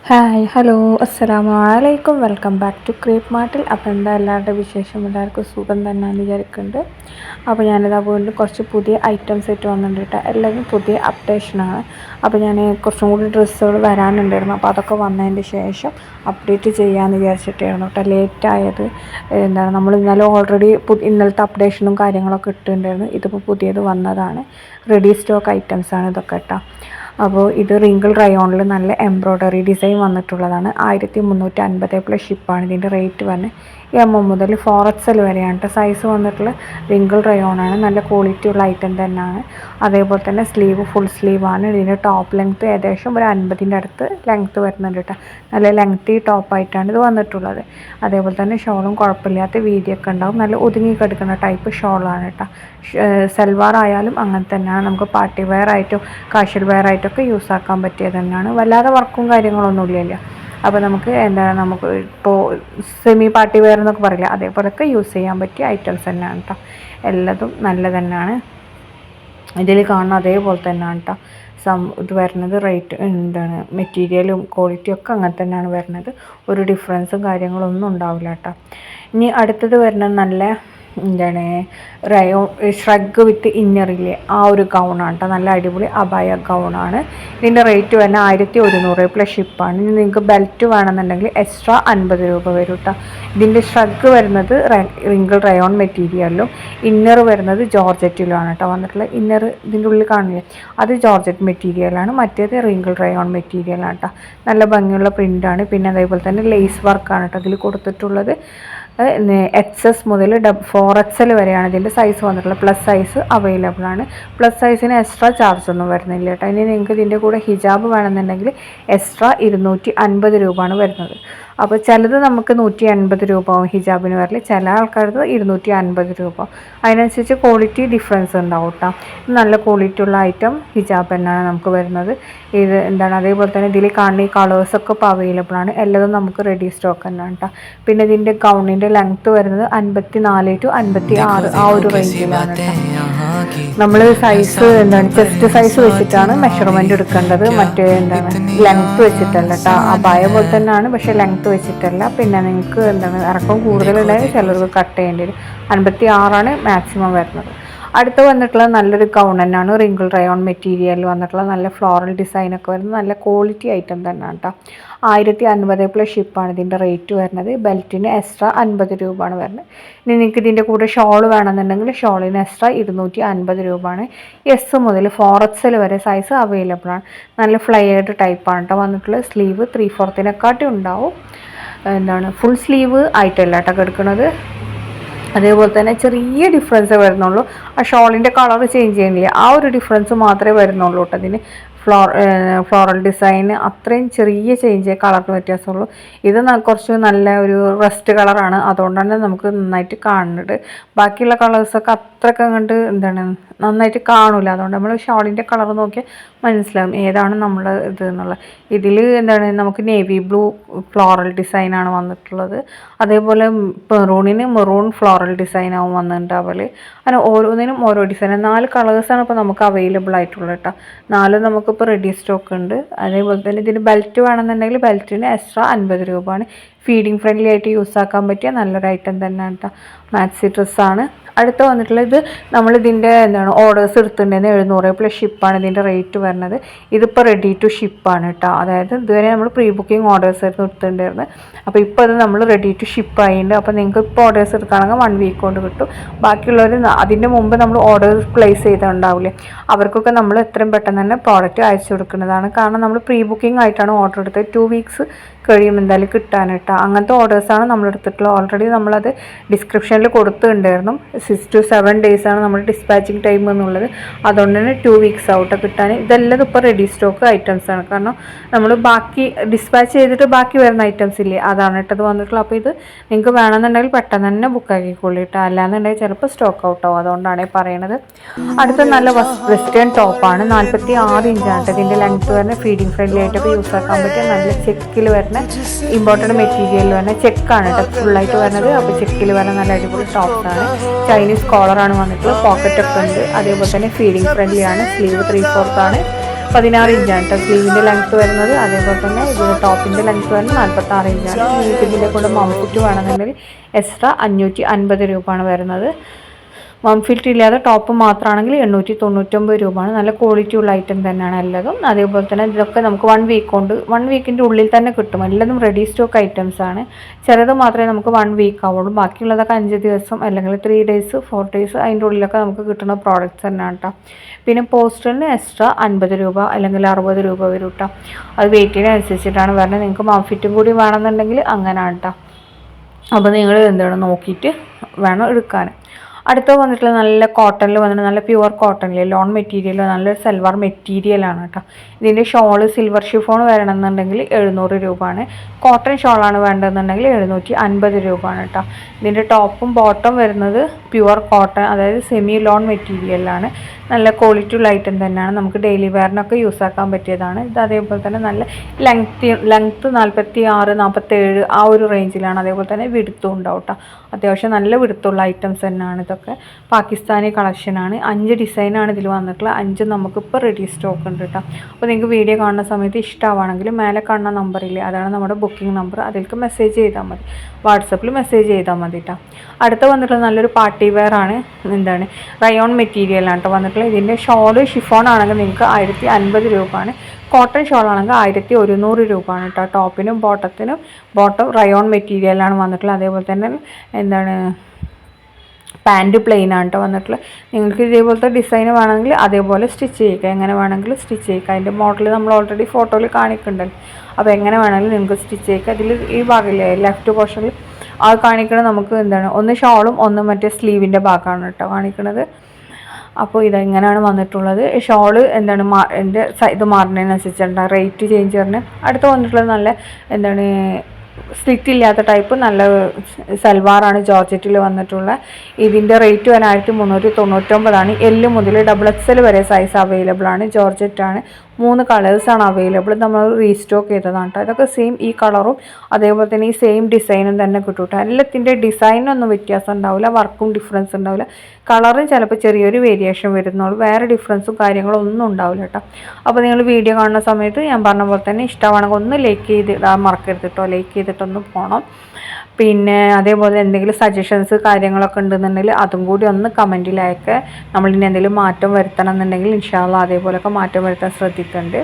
Hi hello അസ്സലാമു അലൈക്കും welcome back to creep മാർട്ടിൽ. അപ്പോൾ എന്താ എല്ലാവരുടെ വിശേഷം? എല്ലാവർക്കും സുഖം തന്നെയാണെന്ന് വിചാരിക്കുന്നുണ്ട്. അപ്പോൾ ഞാനിതാ വീണ്ടും കുറച്ച് പുതിയ ഐറ്റംസ് ആയിട്ട് വന്നിട്ടുണ്ട് കേട്ടോ. എല്ലാവരും പുതിയ അപ്ഡേഷനാണ്. അപ്പോൾ ഞാൻ കുറച്ചും കൂടി ഡ്രസ്സുകൾ വരാനുണ്ടായിരുന്നു. അപ്പോൾ അതൊക്കെ വന്നതിൻ്റെ ശേഷം അപ്ഡേറ്റ് ചെയ്യാമെന്ന് വിചാരിച്ചിട്ടായിരുന്നു കേട്ടോ ലേറ്റായത്. എന്താണ് നമ്മൾ ഇന്നലെ ഓൾറെഡി ഇന്നലത്തെ അപ്ഡേഷനും കാര്യങ്ങളൊക്കെ ഇട്ടിട്ടുണ്ടായിരുന്നു. ഇതിപ്പോൾ പുതിയത് വന്നതാണ്. റെഡി സ്റ്റോക്ക് ഐറ്റംസാണ് ഇതൊക്കെ കേട്ടോ. അപ്പോൾ ഇത് റിങ്കിൾ റയോണിൽ നല്ല എംബ്രോയ്ഡറി ഡിസൈൻ വന്നിട്ടുള്ളതാണ്. 1350 പ്ലസ് ഷിപ്പാണ് ഇതിൻ്റെ റേറ്റ് പറഞ്ഞ്. എം മുതൽ 4XL വരെയാണ് കേട്ടോ സൈസ് വന്നിട്ടുള്ള റിങ്കിൾ റയോണാണ്. നല്ല ക്വാളിറ്റി ഉള്ള ഐറ്റം തന്നെയാണ്. അതേപോലെ തന്നെ സ്ലീവ് ഫുൾ സ്ലീവാണ്. ഇതിൻ്റെ ടോപ്പ് ലെങ്ത്ത് ഏകദേശം ഒരു 50ൻ്റെ അടുത്ത് ലെങ്ത്ത് വരുന്നുണ്ട് കേട്ടോ. നല്ല ലെങ്ത്തി ടോപ്പായിട്ടാണ് ഇത് വന്നിട്ടുള്ളത്. അതേപോലെ തന്നെ ഷോളും കുഴപ്പമില്ലാത്ത വീതിയൊക്കെ ഉണ്ടാവും. നല്ല ഒതുങ്ങി കിടക്കുന്ന ടൈപ്പ് ഷോളാണ് കേട്ടോ. സൽവാർ ആയാലും അങ്ങനെ തന്നെയാണ്. നമുക്ക് പാർട്ടി വെയർ ആയിട്ടും കാഷ്വൽ വെയർ ആയിട്ടൊക്കെ യൂസ് ആക്കാൻ പറ്റിയത് തന്നെയാണ്. വല്ലാതെ വർക്കും കാര്യങ്ങളൊന്നും ഇല്ലല്ലോ. അപ്പോൾ നമുക്ക് എന്താണ് നമുക്ക് ഇപ്പോൾ സെമി പാർട്ടി വെയർ എന്നൊക്കെ പറയില്ല, അതേപോലെയൊക്കെ യൂസ് ചെയ്യാൻ പറ്റിയ ഐറ്റംസ് തന്നെയാണ് കേട്ടോ. എല്ലാതും നല്ല തന്നെയാണ്. ഇതിൽ കാണുന്ന അതേപോലെ തന്നെയാണ് കേട്ടോ ഇത് വരുന്നത്. റേറ്റ് എന്താണ് മെറ്റീരിയലും ക്വാളിറ്റിയും ഒക്കെ അങ്ങനെ തന്നെയാണ് വരുന്നത്. ഒരു ഡിഫറൻസും കാര്യങ്ങളൊന്നും ഉണ്ടാവില്ല കേട്ടോ. ഇനി അടുത്തത് വരുന്നത് നല്ല എന്താണ് ഷ്രഗ് വിത്ത് ഇന്നറില്ലേ ആ ഒരു ഗൗണാണ് കേട്ടോ. നല്ല അടിപൊളി അബായ ഗൗണാണ്. ഇതിൻ്റെ റേറ്റ് വരുന്നത് 1100 പ്ലസ് ഷിപ്പാണ്. ഇനി നിങ്ങൾക്ക് ബെൽറ്റ് വേണമെന്നുണ്ടെങ്കിൽ എക്സ്ട്രാ 50 രൂപ വരും കേട്ടോ. ഇതിൻ്റെ ഷ്രഗ് വരുന്നത് റിങ്കിൾ റയോൺ മെറ്റീരിയലിലും ഇന്നർ വരുന്നത് ജോർജറ്റിലുമാണ് കേട്ടോ വന്നിട്ടുള്ളത്. ഇന്നർ ഇതിൻ്റെ ഉള്ളിൽ കാണില്ലേ അത് ജോർജറ്റ് മെറ്റീരിയലാണ്, മറ്റേത് റിങ്കിൾ റയോൺ മെറ്റീരിയലാണ് കേട്ടോ. നല്ല ഭംഗിയുള്ള പ്രിൻ്റാണ്. പിന്നെ അതേപോലെ തന്നെ ലേസ് വർക്കാണ് കേട്ടോ അതിൽ കൊടുത്തിട്ടുള്ളത്. XS മുതൽ 4XL വരെയാണ് ഇതിൻ്റെ സൈസ് വന്നിട്ടുള്ളത്. പ്ലസ് സൈസ് അവൈലബിൾ ആണ്. പ്ലസ് സൈസിന് എക്സ്ട്രാ ചാർജ് ഒന്നും വരുന്നില്ല കേട്ടോ. ഇനി നിങ്ങൾക്ക് ഇതിൻ്റെ കൂടെ ഹിജാബ് വേണമെന്നുണ്ടെങ്കിൽ എക്സ്ട്രാ 250 രൂപയാണ് വരുന്നത്. അപ്പോൾ ചിലത് നമുക്ക് 180 രൂപ ആവും ഹിജാബിന് വരല്, ചില ആൾക്കാർക്ക് 250 രൂപ. അതിനനുസരിച്ച് ക്വാളിറ്റി ഡിഫറൻസ് ഉണ്ടാവും കേട്ടോ. നല്ല ക്വാളിറ്റി ഉള്ള ഐറ്റം ഹിജാബ് തന്നെയാണ് നമുക്ക് വരുന്നത്. ഇത് എന്താണ് അതേപോലെ തന്നെ ഇതിൽ കാണുന്ന ഈ കളേഴ്സൊക്കെ ഇപ്പോൾ അവൈലബിൾ ആണ്. എല്ലാതും നമുക്ക് റെഡി സ്റ്റോക്ക് തന്നെയാണ് കേട്ടോ. പിന്നെ ഇതിൻ്റെ ഗൗണിൻ്റെ ലെങ്ത്ത് വരുന്നത് 54 to 56 ആ ഒരു റേഞ്ചിലാണ് കേട്ടോ. നമ്മൾ സൈസ് എന്താണ് ചെസ്റ്റ് സൈസ് വെച്ചിട്ടാണ് മെഷർമെൻറ്റ് എടുക്കേണ്ടത്. മറ്റേ എന്താണ് ലെങ്ത്ത് വെച്ചിട്ടല്ല കേട്ടോ. അബായ പോലെ തന്നെയാണ്, പക്ഷേ ലെങ്ത്ത് വെച്ചിട്ടല്ല. പിന്നെ നിങ്ങൾക്ക് എന്താണ് ഇറക്കം കൂടുതലുണ്ടെങ്കിൽ ചിലർക്ക് കട്ട് ചെയ്യേണ്ടി വരും. 56 മാക്സിമം വരുന്നത്. അടുത്ത് വന്നിട്ടുള്ള നല്ലൊരു ഗൗൺ തന്നെയാണ്. റിങ്കിൾ റയോൺ മെറ്റീരിയൽ വന്നിട്ടുള്ള നല്ല ഫ്ലോറൽ ഡിസൈനൊക്കെ വരുന്നത് നല്ല ക്വാളിറ്റി ഐറ്റം തന്നെയാണ് കേട്ടോ. 1050 പ്ലസ് ഷിപ്പാണ് ഇതിൻ്റെ റേറ്റ് വരുന്നത്. ബെൽറ്റിന് എക്സ്ട്രാ 50 രൂപയാണ് വരുന്നത്. ഇനി നിങ്ങൾക്ക് ഇതിൻ്റെ കൂടെ ഷോൾ വേണമെന്നുണ്ടെങ്കിൽ ഷോളിന് എക്സ്ട്രാ 250 രൂപയാണ്. S മുതൽ 4XL വരെ സൈസ് അവൈലബിൾ ആണ്. നല്ല ഫ്ലയേർഡ് ടൈപ്പാണ് കേട്ടോ വന്നിട്ടുള്ളത്. സ്ലീവ് 3/4 ഉണ്ടാവും. എന്താണ് ഫുൾ സ്ലീവ് ആയിട്ടല്ല കേട്ടോ കിടക്കുന്നത്. അതേപോലെ തന്നെ ചെറിയ ഡിഫറൻസേ വരുന്നുള്ളൂ. ആ ഷോളിൻ്റെ കളർ ചേഞ്ച് ചെയ്യുന്നില്ല, ആ ഒരു ഡിഫറൻസ് മാത്രമേ വരുന്നുള്ളൂ കേട്ടോ. അതിന് ഫ്ലോറൽ ഡിസൈന് അത്രയും ചെറിയ ചേഞ്ച് കളറിന് വ്യത്യാസമുള്ളൂ. ഇത് കുറച്ച് നല്ല ഒരു റസ്റ്റ് കളറാണ്, അതുകൊണ്ടാണ് നമുക്ക് നന്നായിട്ട് കാണുന്നത്. ബാക്കിയുള്ള കളേഴ്സൊക്കെ അത്രയ്ക്ക് അങ്ങോട്ട് എന്താണ് നന്നായിട്ട് കാണില്ല. അതുകൊണ്ട് നമ്മൾ ഷോളിൻ്റെ കളർ നോക്കിയാൽ മനസ്സിലാവും ഏതാണ് നമ്മൾ ഇത് എന്നുള്ളത്. ഇതിൽ എന്താണ് നമുക്ക് നേവി ബ്ലൂ ഫ്ലോറൽ ഡിസൈനാണ് വന്നിട്ടുള്ളത്. അതേപോലെ മെറൂണിന് മെറൂൺ ഫ്ലോറൽ ഡിസൈനാവും വന്നിട്ടുണ്ടാവല്. അങ്ങനെ ഓരോന്നിനും ഓരോ ഡിസൈൻ. 4 കളേഴ്സാണ് ഇപ്പോൾ നമുക്ക് അവൈലബിൾ ആയിട്ടുള്ളത് കേട്ടോ. 4 നമുക്കിപ്പോൾ റെഡി സ്റ്റോക്ക് ഉണ്ട്. അതേപോലെ തന്നെ ഇതിന് ബെൽറ്റ് വേണമെന്നുണ്ടെങ്കിൽ ബെൽറ്റിന് എക്സ്ട്രാ 50 രൂപയാണ്. ഫീഡിങ് ഫ്രണ്ട്ലി ആയിട്ട് യൂസ് ആക്കാൻ പറ്റിയ നല്ലൊരു ഐറ്റം തന്നെയാണ് കേട്ടോ. മാക്സി ഡ്രസ്സാണ്. അടുത്ത് വന്നിട്ടുള്ളത് ഇത് നമ്മളിതിൻ്റെ എന്താണ് ഓർഡേഴ്സ് എടുത്തിട്ടുണ്ടെങ്കിൽ 700 പ്ലസ് ഷിപ്പാണ് ഇതിൻ്റെ റേറ്റ് വരുന്നത്. ഇതിപ്പോൾ റെഡി ടു ഷിപ്പാണ് കേട്ടോ. അതായത് ഇതുവരെ നമ്മൾ പ്രീ ബുക്കിംഗ് ഓർഡേഴ്സ് ആയിരുന്നു എടുത്തിട്ടുണ്ടായിരുന്നത്. അപ്പോൾ ഇപ്പോൾ അത് നമ്മൾ റെഡി ടു ഷിപ്പ് ആയിട്ടുണ്ട്. അപ്പോൾ നിങ്ങൾക്ക് ഇപ്പോൾ ഓർഡേഴ്സ് എടുക്കുകയാണെങ്കിൽ 1 വീക്ക് കൊണ്ട് കിട്ടും. ബാക്കിയുള്ളവർ അതിൻ്റെ മുമ്പ് നമ്മൾ ഓർഡേഴ്സ് പ്ലേസ് ചെയ്തിട്ടുണ്ടാവില്ലേ, അവർക്കൊക്കെ നമ്മൾ എത്രയും പെട്ടെന്ന് തന്നെ പ്രോഡക്റ്റ് അയച്ചു കൊടുക്കുന്നതാണ്. കാരണം നമ്മൾ പ്രീ ബുക്കിംഗ് ആയിട്ടാണ് ഓർഡർ എടുത്തത്. 2 വീക്സ് കഴിയും എന്തായാലും കിട്ടാനായിട്ട്. അങ്ങനത്തെ ഓർഡേഴ്സാണ് നമ്മൾ എടുത്തിട്ടുള്ളത്. ഓൾറെഡി നമ്മളത് ഡിസ്ക്രിപ്ഷനിൽ കൊടുത്തിട്ടുണ്ടായിരുന്നു. 6 to 7 days ആണ് നമ്മുടെ ഡിസ്പാച്ചിങ് ടൈം എന്നുള്ളത്. അതുകൊണ്ട് തന്നെ 2 വീക്സ് ഔട്ട് കിട്ടാൻ. ഇതെല്ലാം ഇപ്പോൾ റെഡി സ്റ്റോക്ക് ഐറ്റംസാണ്. കാരണം നമ്മൾ ബാക്കി ഡിസ്പാച്ച് ചെയ്തിട്ട് ബാക്കി വരുന്ന ഐറ്റംസ് ഇല്ലേ, അതാണ് ഇട്ടത് വന്നിട്ടുള്ളത്. അപ്പോൾ ഇത് നിങ്ങൾക്ക് വേണമെന്നുണ്ടെങ്കിൽ പെട്ടെന്ന് തന്നെ ബുക്ക് ആക്കിക്കൊള്ളിട്ടോ. അല്ലാന്നുണ്ടെങ്കിൽ ചിലപ്പോൾ സ്റ്റോക്ക് ഔട്ട് ആവും. അതുകൊണ്ടാണ് പറയണത്. അടുത്ത നല്ല വെസ്റ്റേൺ ടോപ്പാണ്. 46 ഇഞ്ചാണ് ഇതിൻ്റെ ലെങ്ത്ത് വരുന്നത്. ഫീഡിങ് ഫ്രണ്ട്ലി ആയിട്ടൊക്കെ യൂസ് ആക്കാൻ പറ്റിയ നല്ല ചെക്കിൽ വരുന്ന ഇമ്പോർട്ടൻറ്റ് മെറ്റീരിയൽ വരുന്ന ചെക്കാണ് കേട്ടോ ഫുള്ളായിട്ട് വരുന്നത്. അപ്പോൾ ചെക്കിൽ വരുന്ന നല്ല അടിപൊളി ടോപ്സാണ്. ചൈനീസ് കോളറാണ് വന്നിട്ടുള്ളത്. പോക്കറ്റൊക്കെ ഉണ്ട്. അതേപോലെ തന്നെ ഫീഡിങ് ഫ്രണ്ട്ലി ആണ്. സ്ലീവ് 3/4 ആണ്. 16 ഇഞ്ചാണ് കേട്ടോ സ്ലീവിൻ്റെ ലെങ്ത്ത് വരുന്നത്. അതേപോലെ തന്നെ ഇതിൻ്റെ ടോപ്പിൻ്റെ ലെങ്ത്ത് വരുന്നത് 46 ഇഞ്ചാണ്. നിങ്ങൾക്ക് ഇതിൻ്റെ കൂടെ മംഫിറ്റ് വേണമെന്നുണ്ടെങ്കിൽ എക്സ്ട്രാ 550 രൂപയാണ് വരുന്നത്. മംഫിറ്റ് ഇല്ലാതെ ടോപ്പ് മാത്രമാണെങ്കിൽ 899 രൂപയാണ്. നല്ല ക്വാളിറ്റി ഉള്ള ഐറ്റം തന്നെയാണ് എല്ലതും. അതേപോലെ തന്നെ ഇതൊക്കെ നമുക്ക് 1 വീക്കിൻ്റെ ഉള്ളിൽ തന്നെ കിട്ടും. എല്ലതും റെഡി സ്റ്റോക്ക് ഐറ്റംസ് ആണ്. ചിലത് മാത്രമേ നമുക്ക് 1 വീക്ക് ആവുള്ളൂ. ബാക്കിയുള്ളതൊക്കെ 5 ദിവസം അല്ലെങ്കിൽ 3 ഡേയ്സ് 4 ഡേയ്സ് അതിൻ്റെ ഉള്ളിലൊക്കെ നമുക്ക് കിട്ടുന്ന പ്രോഡക്റ്റ്സ് തന്നെയാണ് കേട്ടോ. പിന്നെ പോസ്റ്ററിന് എക്സ്ട്രാ 50 രൂപ അല്ലെങ്കിൽ 60 രൂപ വരും കേട്ടോ. അത് വെയിറ്റിനനുസരിച്ചിട്ടാണ് വരുന്നത്. നിങ്ങൾക്ക് മംഫിറ്റും കൂടി വേണമെന്നുണ്ടെങ്കിൽ അങ്ങനെയാണ് കേട്ടോ. അപ്പോൾ നിങ്ങൾ എന്താണ് നോക്കിയിട്ട് വേണം എടുക്കാൻ. അടുത്ത വന്നിട്ടുള്ള നല്ല കോട്ടണിൽ വന്നിട്ട് നല്ല പ്യുവർ കോട്ടണിൽ ലോൺ മെറ്റീരിയൽ നല്ലൊരു സൽവാർ മെറ്റീരിയലാണ് കേട്ടോ. ഇതിൻ്റെ ഷോള് സിൽവർ ഷിഫോൺ വരണമെന്നുണ്ടെങ്കിൽ 700 രൂപയാണ്. കോട്ടൺ ഷോളാണ് വേണ്ടതെന്നുണ്ടെങ്കിൽ 750 രൂപയാണ് കേട്ടോ. ഇതിൻ്റെ ടോപ്പും ബോട്ടം വരുന്നത് പ്യുവർ കോട്ടൺ, അതായത് സെമി ലോൺ മെറ്റീരിയലാണ്. നല്ല ക്വാളിറ്റി ഉള്ള ഐറ്റം തന്നെയാണ്. നമുക്ക് ഡെയിലി വെയറിനൊക്കെ യൂസ് ആക്കാൻ പറ്റിയതാണ്. ഇത് അതേപോലെ തന്നെ നല്ല ലെങ്ത്ത് 46, 47 ആ ഒരു റേഞ്ചിലാണ്. അതേപോലെ തന്നെ വിടുത്തും ഉണ്ടാവും കേട്ടോ. അത്യാവശ്യം നല്ല വിടുത്തുള്ള ഐറ്റംസ് തന്നെയാണ് ഇതൊക്കെ. പാകിസ്ഥാനി കളക്ഷനാണ്. 5 ഡിസൈനാണ് ഇതിൽ വന്നിട്ടുള്ളത്. 5 നമുക്കിപ്പോൾ റെഡി സ്റ്റോക്ക് ഉണ്ട് കേട്ടോ. അപ്പോൾ നിങ്ങൾക്ക് വീഡിയോ കാണുന്ന സമയത്ത് ഇഷ്ടമാണെങ്കിൽ മേലെ കാണുന്ന നമ്പറില്ലേ, അതാണ് നമ്മുടെ ബുക്കിംഗ് നമ്പർ. അതിലേക്ക് മെസ്സേജ് ചെയ്താൽ മതി, വാട്സപ്പിൽ മെസ്സേജ് ചെയ്താൽ മതി കേട്ടോ. അടുത്ത വന്നിട്ടുള്ള നല്ലൊരു പാർട്ടി വെയർ ആണ്. എന്താണ് റയോൺ മെറ്റീരിയലാണ് കേട്ടോ വന്നിട്ടുള്ളത്. ഇതിൻ്റെ ഷോള് ഷിഫോൺ ആണെങ്കിൽ നിങ്ങൾക്ക് 1050 രൂപയാണ്. കോട്ടൺ ഷോളാണെങ്കിൽ 1100 രൂപയാണ് കേട്ടോ. ടോപ്പിനും ബോട്ടം റയോൺ മെറ്റീരിയലാണ് വന്നിട്ടുള്ളത്. അതേപോലെ തന്നെ എന്താണ് പാൻറ്റ് പ്ലെയിൻ ആണ് കേട്ടോ വന്നിട്ടുള്ളത്. നിങ്ങൾക്ക് ഇതേപോലത്തെ ഡിസൈൻ വേണമെങ്കിൽ അതേപോലെ സ്റ്റിച്ച് ചെയ്യുക, എങ്ങനെ വേണമെങ്കിലും സ്റ്റിച്ച് ചെയ്യുക. അതിൻ്റെ മോഡൽ നമ്മൾ ഓൾറെഡി ഫോട്ടോയിൽ കാണിക്കുന്നുണ്ടല്ലോ. അപ്പോൾ എങ്ങനെ വേണമെങ്കിലും നിങ്ങൾക്ക് സ്റ്റിച്ച് ചെയ്യുക. ഇതിൽ ഈ ഭാഗമില്ലേ ലെഫ്റ്റ് പോർഷനിൽ അത് കാണിക്കുന്നത് നമുക്ക് എന്താണ് ഒന്ന് ഷോളും ഒന്ന് മറ്റേ സ്ലീവിൻ്റെ ഭാഗമാണ് കേട്ടോ കാണിക്കുന്നത്. അപ്പോൾ ഇതെങ്ങനെയാണ് വന്നിട്ടുള്ളത്. ഷോള് എന്താണ് എൻ്റെ ഇത് മാറുന്നതിനനുസരിച്ചുണ്ട് റേറ്റ് ചേഞ്ച് പറഞ്ഞ്. അടുത്ത് വന്നിട്ടുള്ളത് നല്ല എന്താണ് സ്ലിറ്റ് ഇല്ലാത്ത ടൈപ്പ് നല്ല സൽവാറാണ് ജോർജറ്റിൽ വന്നിട്ടുള്ള. ഇതിൻ്റെ റേറ്റ് 1399 എൽ മുതൽ XXL വരെ സൈസ് അവൈലബിൾ ആണ്. ജോർജറ്റാണ്. 3 കളേഴ്സാണ് അവൈലബിൾ. നമ്മൾ റീസ്റ്റോക്ക് ചെയ്തതാണ് കേട്ടോ. ഇതൊക്കെ സെയിം ഈ കളറും അതേപോലെ തന്നെ ഈ സെയിം ഡിസൈനും തന്നെ കിട്ടും കേട്ടോ. എല്ലാത്തിൻ്റെ ഡിസൈനൊന്നും വ്യത്യാസം ഉണ്ടാവില്ല, വർക്കും ഡിഫറൻസ് ഉണ്ടാവില്ല. കളറും ചിലപ്പോൾ ചെറിയൊരു വേരിയേഷൻ വരുന്നുള്ളൂ, വേറെ ഡിഫറൻസും കാര്യങ്ങളും ഒന്നും ഉണ്ടാവില്ല കേട്ടോ. അപ്പോൾ നിങ്ങൾ വീഡിയോ കാണുന്ന സമയത്ത് ഞാൻ പറഞ്ഞ പോലെ തന്നെ ഇഷ്ടമാണെങ്കിൽ ഒന്ന് ലൈക്ക് ചെയ്ത് മറക്കരുത് കേട്ടോ. ലൈക്ക് ചെയ്തിട്ടൊന്ന് പോകണം. പിന്നെ അതേപോലെ എന്തെങ്കിലും സജഷൻസ് കാര്യങ്ങളൊക്കെ ഉണ്ടെന്നുണ്ടെങ്കിൽ അതും കൂടി ഒന്ന് കമൻറ്റിൽ അയക്കുക. നമ്മളിനി എന്തെങ്കിലും മാറ്റം വരുത്തണം എന്നുണ്ടെങ്കിൽ ഇൻഷാ അല്ലാഹ് അതേപോലെയൊക്കെ മാറ്റം വരുത്താൻ ശ്രദ്ധിക്കുന്നുണ്ട്.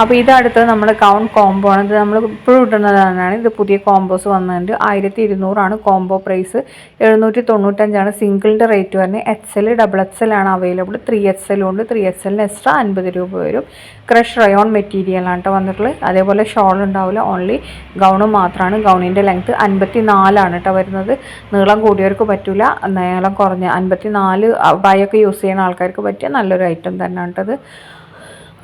അപ്പോൾ ഇതടുത്തത് നമ്മൾ ഗൗൺ കോംബോ ആണ്. ഇത് നമ്മൾ ഇപ്പോഴും ഇടുന്നതാണ്. ഇത് പുതിയ കോംബോസ് വന്നിട്ടുണ്ട്. 1200 കോംബോ പ്രൈസ്. 795 സിംഗിളിൻ്റെ റേറ്റ് വരുന്നത്. XL XXL ആണ് അവൈലബിൾ. 3XL ഉണ്ട്. 3XLന് എക്സ്ട്രാ 50 രൂപ വരും. ക്രഷ് റയോൺ മെറ്റീരിയലാണ് കേട്ടോ വന്നിട്ടുള്ളത്. അതേപോലെ ഷോൾ ഉണ്ടാവില്ല, ഓൺലി ഗൗണ് മാത്രമാണ്. ഗൗണിൻ്റെ ലെങ്ത്ത് 54 കേട്ടോ വരുന്നത്. നീളം കൂടിയവർക്ക് പറ്റില്ല, നീളം കുറഞ്ഞ 54 ബയൊക്കെ യൂസ് ചെയ്യുന്ന ആൾക്കാർക്ക് പറ്റിയ നല്ലൊരു ഐറ്റം തന്നെയാണ് കേട്ടത്.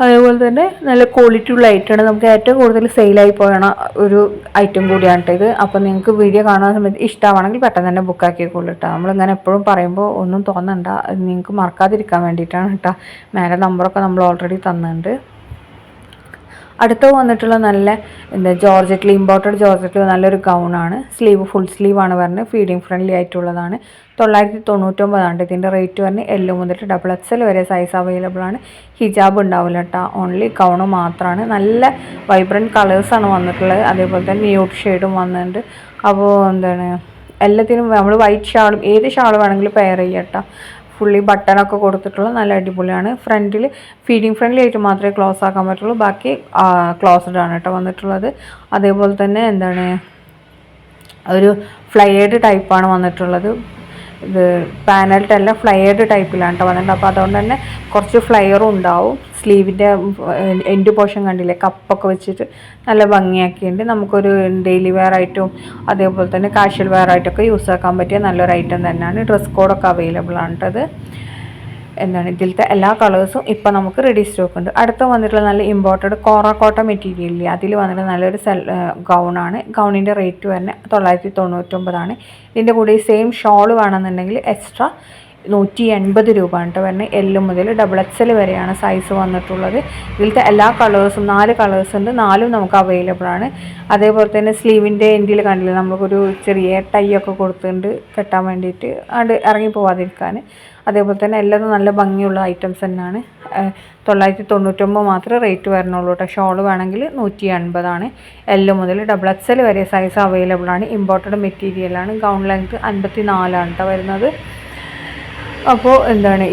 അതേപോലെ തന്നെ നല്ല ക്വാളിറ്റി ഉള്ള ഐറ്റമാണ്. നമുക്ക് ഏറ്റവും കൂടുതൽ സെയിലായി പോയണ ഒരു ഐറ്റം കൂടിയാണ് കേട്ടോ ഇത്. അപ്പോൾ നിങ്ങൾക്ക് വീഡിയോ കാണുന്ന സമയത്ത് ഇഷ്ടമാണെങ്കിൽ പെട്ടെന്ന് തന്നെ ബുക്കാക്കിക്കോളൂ കേട്ടോ. നമ്മളിങ്ങനെ എപ്പോഴും പറയുമ്പോൾ ഒന്നും തോന്നണ്ട, നിങ്ങൾക്ക് മറക്കാതിരിക്കാൻ വേണ്ടിയിട്ടാണ് കേട്ടോ. മേലെ നമ്പറൊക്കെ നമ്മൾ ഓൾറെഡി തന്നിട്ടുണ്ട്. അടുത്ത വന്നിട്ടുള്ള നല്ല ജോർജറ്റിൽ ഇമ്പോർട്ടഡ് ജോർജറ്റിൽ നല്ലൊരു ഗൗണാണ്. ഫുൾ സ്ലീവാണ് വരുന്നത്. ഫീഡിങ് ഫ്രണ്ട്ലി ആയിട്ടുള്ളതാണ്. 999 ഇതിൻ്റെ റേറ്റ് വരുന്നത്. L മുതൽ XXL വരെ സൈസ് അവൈലബിൾ ആണ്. ഹിജാബ് ഉണ്ടാവില്ല കേട്ടോ, ഓൺലി ഗൗണ് മാത്രമാണ്. നല്ല വൈബ്രൻറ്റ് കളേഴ്സാണ് വന്നിട്ടുള്ളത്. അതേപോലെ തന്നെ ന്യൂഡ് ഷെയ്ഡും വന്നിട്ടുണ്ട്. അപ്പോൾ എന്താണ് എല്ലാത്തിനും നമ്മൾ വൈറ്റ് ഷാളും ഏത് ഷാൾ വേണമെങ്കിലും പെയർ ചെയ്യാം കേട്ടോ. ഫുള്ളി ബട്ടണൊക്കെ കൊടുത്തിട്ടുള്ള നല്ല അടിപൊളിയാണ്. ഫ്രണ്ടിൽ ഫീഡിങ് ഫ്രണ്ട്ലി ആയിട്ട് മാത്രമേ ക്ലോസ് ആക്കാൻ പറ്റുള്ളൂ, ബാക്കി ക്ലോസ്ഡ് ആണ് കേട്ടോ വന്നിട്ടുള്ളത്. അതേപോലെ തന്നെ എന്താണ് ഒരു ഫ്ലയേഡ് ടൈപ്പാണ് വന്നിട്ടുള്ളത്. ഇത് പാനൽട്ടല്ല ഫ്ലയേഡ് ടൈപ്പിലാണ് കേട്ടോ വന്നിട്ടുണ്ട്. അപ്പോൾ അതുകൊണ്ട് തന്നെ കുറച്ച് ഫ്ലയറും ഉണ്ടാവും. സ്ലീവിൻ്റെ എൻഡ് പോർഷൻ കണ്ടില്ലേ കപ്പൊക്കെ വെച്ചിട്ട് നല്ല ഭംഗിയാക്കിയിട്ടുണ്ട്. നമുക്കൊരു ഡെയിലി വെയർ ആയിട്ടും അതേപോലെ തന്നെ കാഷ്വൽ വെയർ ആയിട്ടൊക്കെ യൂസ് ആക്കാൻ പറ്റിയ നല്ലൊരു ഐറ്റം തന്നെയാണ്. ഡ്രസ് കോഡൊക്കെ അവൈലബിൾ ആണ് കേട്ടത്. എന്താണ് ഇതിലത്തെ എല്ലാ കളേഴ്സും ഇപ്പം നമുക്ക് റെഡി സ്റ്റോക്ക് ഉണ്ട്. അടുത്ത വന്നിട്ടുള്ള നല്ല ഇമ്പോർട്ടഡ് കോട്ട മെറ്റീരിയലില്ലേ, അതിൽ വന്നിട്ട് നല്ലൊരു ഗൗണാണ്. ഗൗണിൻ്റെ റേറ്റ് തന്നെ 999. ഇതിൻ്റെ കൂടെ ഈ സെയിം ഷോൾ വേണമെന്നുണ്ടെങ്കിൽ എക്സ്ട്രാ 180 രൂപയാണ് കേട്ടോ വരുന്നത്. L മുതൽ XXL വരെയാണ് സൈസ് വന്നിട്ടുള്ളത്. ഇതിലത്തെ എല്ലാ കളേഴ്സും 4 കളേഴ്സ് ഉണ്ട്. 4ഉം നമുക്ക് അവൈലബിൾ ആണ്. അതേപോലെ തന്നെ സ്ലീവിൻ്റെ എൻഡിൽ കണ്ടില്ല നമുക്കൊരു ചെറിയ ടൈ ഒക്കെ കൊടുത്തിട്ടുണ്ട് കെട്ടാൻ വേണ്ടിയിട്ട് അത് ഇറങ്ങി പോവാതിരിക്കാൻ. അതേപോലെ തന്നെ എല്ലാതും നല്ല ഭംഗിയുള്ള ഐറ്റംസ് തന്നെയാണ്. 999 മാത്രമേ റേറ്റ് വരണുള്ളൂ കേട്ടോ. ഷോൾ വേണമെങ്കിൽ 180 എൽ മുതൽ XXL വരെ സൈസ് അവൈലബിൾ ആണ്. ഇമ്പോർട്ടഡ് മെറ്റീരിയലാണ്. ഗൗൺ ലെങ്ത് 54 കേട്ടോ വരുന്നത്. അപ്പോൾ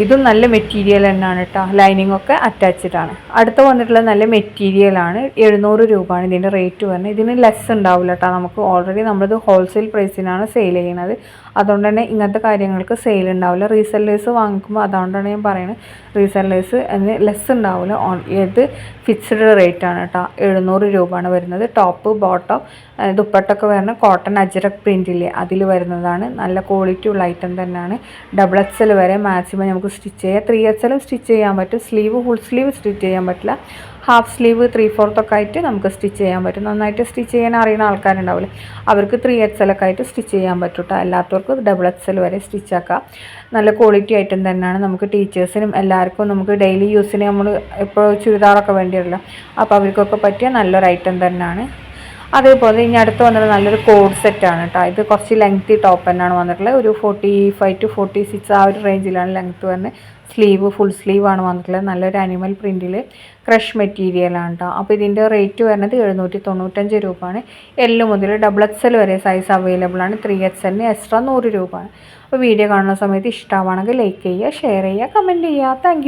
ഇതും നല്ല മെറ്റീരിയൽ തന്നെയാണ് കേട്ടോ. ലൈനിങ് ഒക്കെ അറ്റാച്ച്ഡ് ആണ്. അടുത്ത വന്നിട്ടുള്ളത് നല്ല മെറ്റീരിയലാണ്. 700 രൂപയാണ് ഇതിൻ്റെ റേറ്റ് വരുന്നത്. ഇതിന് ലെസ് ഉണ്ടാവില്ല കേട്ടോ. നമുക്ക് ഓൾറെഡി നമ്മളിത് ഹോൾസെയിൽ പ്രൈസിനാണ് സെയിൽ ചെയ്യുന്നത്. അതുകൊണ്ട് തന്നെ ഇങ്ങനത്തെ കാര്യങ്ങൾക്ക് സെയിൽ ഉണ്ടാവില്ല. റീസെല്ലേഴ്സ് വാങ്ങിക്കുമ്പോൾ അതുകൊണ്ടാണ് ഞാൻ പറയുന്നത്, റീസെല്ലേഴ്സ് എന്ന് ലെസ് ഉണ്ടാവില്ല. ഇത് ഫിക്സ്ഡ് റേറ്റ് ആണ് കേട്ടോ. 700 രൂപയാണ് വരുന്നത്. ടോപ്പ് ബോട്ടം ദുപ്പട്ടൊക്കെ വരുന്ന കോട്ടൺ അജ്രക് പ്രിൻറ്റില്ലേ അതിൽ വരുന്നതാണ്. നല്ല ക്വാളിറ്റി ഉള്ള ഐറ്റം തന്നെയാണ്. XXL വരെ മാക്സിമം നമുക്ക് സ്റ്റിച്ച് ചെയ്യാം. 3XL സ്റ്റിച്ച് ചെയ്യാൻ പറ്റും. സ്ലീവ് ഫുൾ സ്ലീവ് സ്റ്റിച്ച് ചെയ്യാൻ പറ്റില്ല. ഹാഫ് സ്ലീവ് 3/4 ഒക്കെ ആയിട്ട് നമുക്ക് സ്റ്റിച്ച് ചെയ്യാൻ പറ്റും. നന്നായിട്ട് സ്റ്റിച്ച് ചെയ്യാൻ അറിയുന്ന ആൾക്കാരുണ്ടാവില്ലേ, അവർക്ക് 3XL ഒക്കെ ആയിട്ട് സ്റ്റിച്ച് ചെയ്യാൻ പറ്റും കേട്ടോ. അല്ലാത്തവർക്ക് XXL വരെ സ്റ്റിച്ച് ആക്കാം. നല്ല ക്വാളിറ്റി ഐറ്റം തന്നെയാണ്. നമുക്ക് ടീച്ചേഴ്സിനും എല്ലാവർക്കും നമുക്ക് ഡെയിലി യൂസിന് നമ്മൾ ഇപ്പോൾ ചുരിദാറൊക്കെ വേണ്ടിയല്ലോ, അപ്പോൾ അവർക്കൊക്കെ പറ്റിയ നല്ലൊരു ഐറ്റം തന്നെയാണ്. അതേപോലെ ഇനി അടുത്ത് വന്നിട്ട് നല്ലൊരു കോഡ് സെറ്റാണ് കേട്ടോ. ഇത് കുറച്ച് ലെങ്തി ടോപ്പ് തന്നെയാണ് വന്നിട്ടുള്ളത്. ഒരു 45 to 46 ആ ഒരു റേഞ്ചിലാണ് ലെങ്ത്ത് വരുന്നത്. സ്ലീവ് ഫുൾ സ്ലീവാണ് വന്നിട്ടുള്ളത്. നല്ലൊരു അനിമൽ പ്രിൻറ്റിൽ ക്രഷ് മെറ്റീരിയലാണ് കേട്ടോ. അപ്പോൾ ഇതിൻ്റെ റേറ്റ് വരുന്നത് 795 രൂപയാണ്. എൽ മുതൽ XXL വരെ സൈസ് അവൈലബിൾ ആണ്. 3XL എക്സ്ട്രാ 100 രൂപയാണ്. അപ്പോൾ വീഡിയോ കാണുന്ന സമയത്ത് ഇഷ്ടമാണെങ്കിൽ ലൈക്ക് ചെയ്യുക, ഷെയർ ചെയ്യുക, കമൻറ്റ് ചെയ്യുക. താങ്ക്